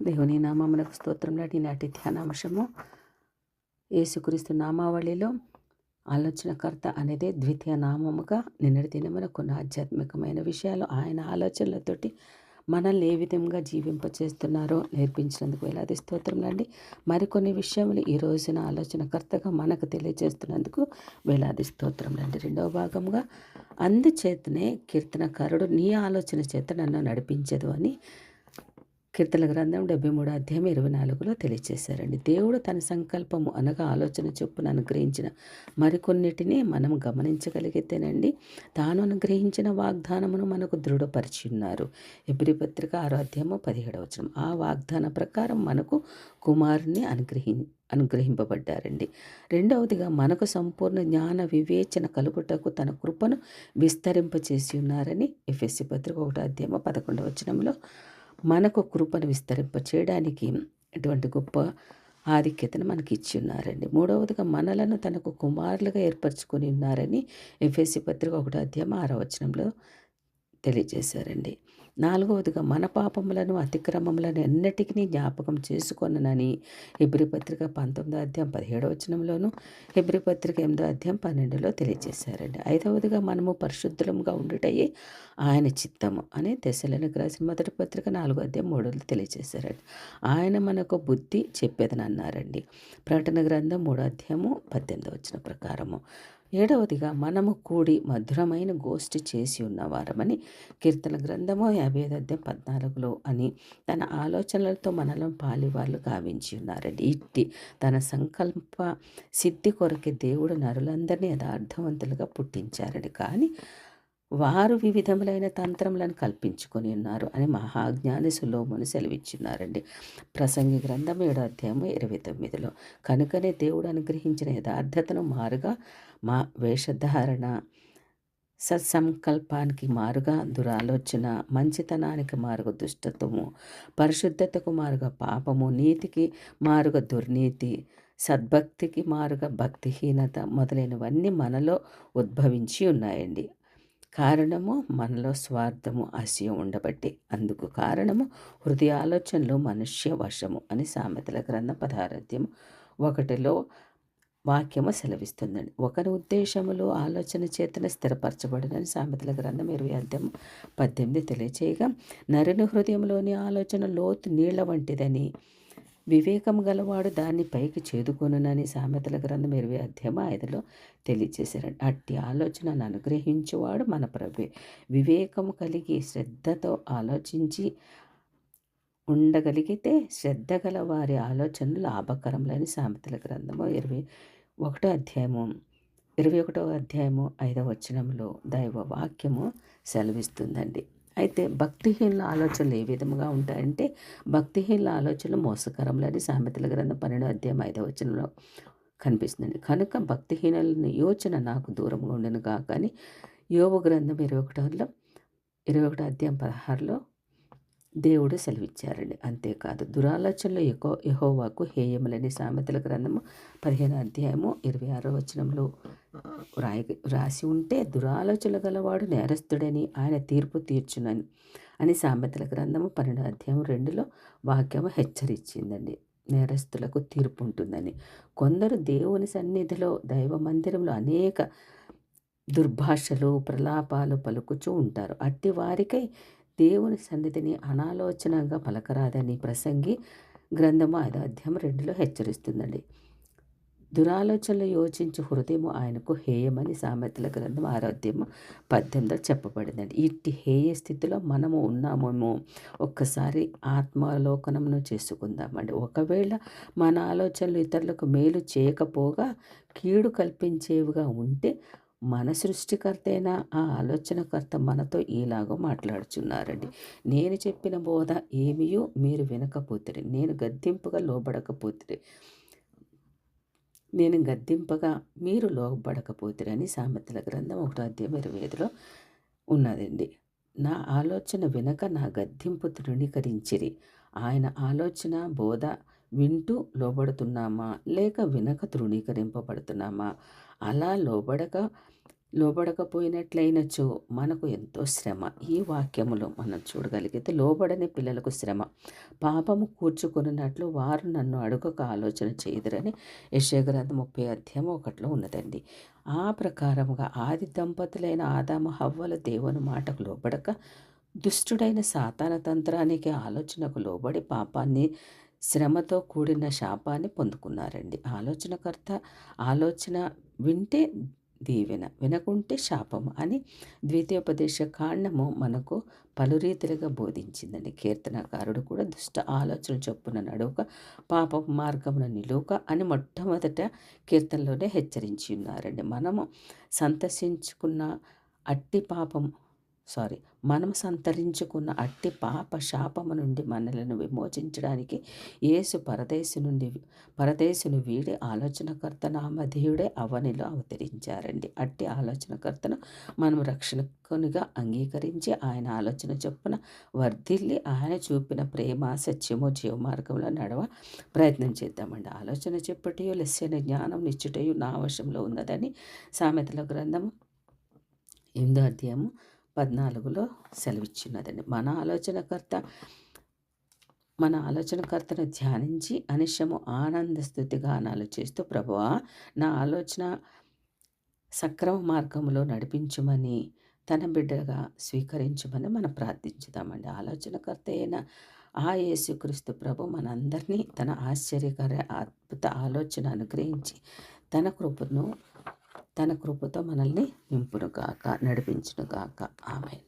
దేవుని నామమునకు స్తోత్రం. నాటి ధ్యానాంశము యేసుక్రీస్తు నామావళిలో ఆలోచనకర్త అనేది ద్వితీయ నామముగా నిన్నటి దినమున కొన్ని ఆధ్యాత్మికమైన విషయాలు ఆయన ఆలోచనలతోటి మనల్ని ఏ విధంగా జీవింపచేస్తున్నారో నేర్పించినందుకు వేలాది స్తోత్రములండి. మరికొన్ని విషయములు ఈ రోజున ఆలోచనకర్తగా మనకు తెలియజేస్తున్నందుకు వేలాది స్తోత్రములండి. రెండవ భాగంగా అందుచేతనే కీర్తనకారుడు నీ ఆలోచన చేత నన్ను నడిపించదు అని కీర్తన గ్రంథం 73 అధ్యాయం 24లో తెలియజేశారండి. దేవుడు తన సంకల్పము అనగా ఆలోచన చొప్పున అనుగ్రహించిన మరికొన్నిటిని మనం గమనించగలిగితేనండి తాను అనుగ్రహించిన వాగ్దానమును మనకు దృఢపరిచి ఉన్నారు. హెబ్రీ పత్రిక 6వ అధ్యాయము 17వ వచనం. ఆ వాగ్దాన ప్రకారం మనకు కుమారుని అనుగ్రహింపబడ్డారండి. రెండవదిగా మనకు సంపూర్ణ జ్ఞాన వివేచన కలుగుటకు తన కృపను విస్తరింపచేసి ఉన్నారని ఎఫెసీ పత్రిక 1వ అధ్యాయము 11వ వచనంలో మనకు కృపను విస్తరింప చేయడానికి ఇటువంటి గొప్ప ఆధిక్యతను మనకి ఇచ్చి ఉన్నారండి. మూడవదిగా మనలను తనకు కుమారులుగా ఏర్పరచుకొని ఉన్నారని ఎఫెసీ పత్రిక 1వ అధ్యాయం 6వ వచనంలో తెలియజేశారండి. నాలుగవదిగా మన పాపములను అతిక్రమములను ఎన్నటికీ జ్ఞాపకం చేసుకొననని హెబ్రీ పత్రిక 19వ అధ్యాయం 17వ వచనంలోను హెబ్రీ పత్రిక 8వ అధ్యాయం 12లో తెలియజేశారండి. ఐదవదిగా మనము పరిశుద్ధులంగా ఉండుటయే ఆయన చిత్తము అని తెస్సలోనికీయులకు రాసిన మొదటి పత్రిక 4వ అధ్యాయం 3లో తెలియజేశారండి. ఆయన మనకు బుద్ధి చెప్పేదని అన్నారండి. ప్రకటన గ్రంథం 3వ అధ్యాయము 18వ వచనం ప్రకారము. ఏడవదిగా మనము కూడి మధురమైన గోష్ఠి చేసి ఉన్నవారమని కీర్తన గ్రంథము 55వ అధ్యాయం 14లో అని తన ఆలోచనలతో మనలో పాలివాళ్ళు గావించి ఉన్నారండి. ఇట్టి తన సంకల్ప సిద్ధి కొరకే దేవుడు నరులందరినీ యథార్థవంతులుగా పుట్టించారండి. కానీ వారు వివిధములైన తంత్రములను కల్పించుకొని ఉన్నారు అని మహాజ్ఞాని సొలొమోను సెలవిచ్చినారండి. ప్రసంగి గ్రంథం 7వ అధ్యాయము 29లో. కనుకనే దేవుడు అనుగ్రహించిన యథార్థతను మారుగా మా వేషధారణ, సత్సంకల్పానికి మారుగా దురాలోచన, మంచితనానికి మారుగా దుష్టత్వము, పరిశుద్ధతకు మారుగా పాపము, నీతికి మారుగా దుర్నీతి, సద్భక్తికి మారుగా భక్తిహీనత మొదలైనవన్నీ మనలో ఉద్భవించి ఉన్నాయండి. కారణము మనలో స్వార్థము అసూయ ఉండబట్టి. అందుకు కారణము హృదయ ఆలోచనలు మనుష్య వశము అని సామెతల గ్రంథం 16వ అధ్యాయం 1లో వాక్యము సెలవిస్తుందండి. ఒకరి ఉద్దేశములు ఆలోచన చేతన స్థిరపరచబడినని సామెతల గ్రంథం 20వ అధ్యాయం 18 తెలియచేయగా, నరుని హృదయంలోని ఆలోచన లోతు నీళ్ల వంటిదని, వివేకము గలవాడు దాన్ని పైకి చేదుకొనునని సామెతల గ్రంథం 20వ అధ్యాయం 5లో తెలియచేశారండి. అట్టి ఆలోచనను అనుగ్రహించువాడు మన ప్రభువే. వివేకము కలిగి శ్రద్ధతో ఆలోచించి ఉండగలిగితే శ్రద్ధ గల వారి ఆలోచనలు లాభకరములని సామెతల గ్రంథము 21వ అధ్యాయము 5వ వచనంలో దైవ వాక్యము సెలవిస్తుందండి. అయితే భక్తిహీనుల ఆలోచనలు ఏ విధముగా ఉంటాయంటే భక్తిహీనుల ఆలోచనలు మోసకరములని సామెతల గ్రంథం 12వ అధ్యాయం 5వ వచనంలో కనిపిస్తుందండి. కనుక భక్తిహీనుల యోచన నాకు దూరంగా ఉండను కాక అని యోబు గ్రంథం 21వ అధ్యాయం 16లో దేవుడు సెలవిచ్చారండి. అంతేకాదు దురాలోచనలు యెహోవాకు హేయములని సామెతల గ్రంథము 15వ అధ్యాయము 26వ వచనంలో రాసి ఉంటే, దురాలోచనలు గలవాడు నేరస్తుడని ఆయన తీర్పు తీర్చునని అని సామెతల గ్రంథము 12వ అధ్యాయం 2లో వాక్యము హెచ్చరించిందండి. నేరస్తులకు తీర్పు ఉంటుందని. కొందరు దేవుని సన్నిధిలో దైవ మందిరంలో అనేక దుర్భాషలు ప్రలాపాలు పలుకుచూ ఉంటారు. అట్టి వారికై దేవుని సన్నిధిని అనాలోచనగా పలకరాదని ప్రసంగి గ్రంథము 5వ అధ్యాయం 2లో హెచ్చరిస్తుందండి. దురాలోచనలు యోచించు హృదయము ఆయనకు హేయమని సామెతల గ్రంథం 6వ అధ్యాయం 18లో చెప్పబడిందండి. ఇట్టి హేయ స్థితిలో మనము ఉన్నామేమో ఒక్కసారి ఆత్మావలోకనమును చేసుకుందామండి. ఒకవేళ మన ఆలోచనలు ఇతరులకు మేలు చేయకపోగా కీడు కల్పించేవిగా ఉంటే మన సృష్టికర్త అయిన ఆ ఆలోచనకర్త మనతో ఈలాగో మాట్లాడుచున్నారండి. నేను చెప్పిన బోధ ఏమియో మీరు వినకపోతిరి, నేను గద్దింపుగా మీరు లోబడకపోతిరి అని సామెతల గ్రంథం 1వ అధ్యాయం 25లో ఉన్నదండి. నా ఆలోచన వినక నా గద్దింపు తృణీకరించిరి. ఆయన ఆలోచన బోధ వింటూ లోబడుతున్నామా లేక వినక తృణీకరింపబడుతున్నామా? అలా లోబడక లోబడకపోయినట్లయినచో మనకు ఎంతో శ్రమ. ఈ వాక్యములో మనం చూడగలిగితే, లోబడని పిల్లలకు శ్రమ, పాపము కూర్చుకొనున్నట్లు వారు నన్ను అడుగక ఆలోచన చేయుదురని యెషయా గ్రంథం 30 అధ్యాయం 1 ఉన్నదండి. ఆ ప్రకారముగా ఆది దంపతులైన ఆదాము హవ్వలు దేవుని మాటకు లోబడక దుష్టుడైన సాతాను తంత్రానికి ఆలోచనకు లోబడి పాపాన్ని, శ్రమతో కూడిన శాపాన్ని పొందుకున్నారండి. ఆలోచనకర్త ఆలోచన వింటే దీవెన, వినకుంటే శాపము అని ద్వితీయోపదేశ కాండము మనకు పలు రీతిలుగా బోధించిందండి. కీర్తనకారుడు కూడా దుష్ట ఆలోచన చొప్పున నడవక పాప మార్గమున నిలువక అని మొట్టమొదట కీర్తనలోనే హెచ్చరించి ఉన్నారండి. మనము సంతసించుకున్న అట్టి పాపం మనం సంతరించుకున్న అట్టి పాప శాపము నుండి మనలను విమోచించడానికి యేసు పరదేశును వీడి ఆలోచనకర్త నామధేయుడే అవనిలో అవతరించారండి. అట్టి ఆలోచనకర్తను మనం రక్షకునిగా అంగీకరించి ఆయన ఆలోచన చొప్పున వర్ధిల్లి ఆయన చూపిన ప్రేమ, సత్యము, జీవమార్గంలో నడవ ప్రయత్నం చేద్దామండి. ఆలోచన చెప్పటయో లెస్సైన జ్ఞానం నిచ్చుటయు నా వశంలో ఉన్నదని సామెతల గ్రంథము 8 అధ్యాయం 14లో సెలవిచ్చినదండి. మన ఆలోచనకర్తను ధ్యానించి అనిశము ఆనంద స్తుతిగానాలు చేస్తూ, ప్రభువా నా ఆలోచన సక్రమ మార్గంలో నడిపించమని, తన బిడ్డగా స్వీకరించమని మనం ప్రార్థించుదామండి. ఆలోచనకర్త అయిన ఆ యేసుక్రీస్తు ప్రభు మనందరినీ తన ఆశ్చర్యకర అద్భుత ఆలోచన అనుగ్రహించి తన కృపతో మనల్ని నింపునుగాక, నడిపించునుగాక. ఆమేన్.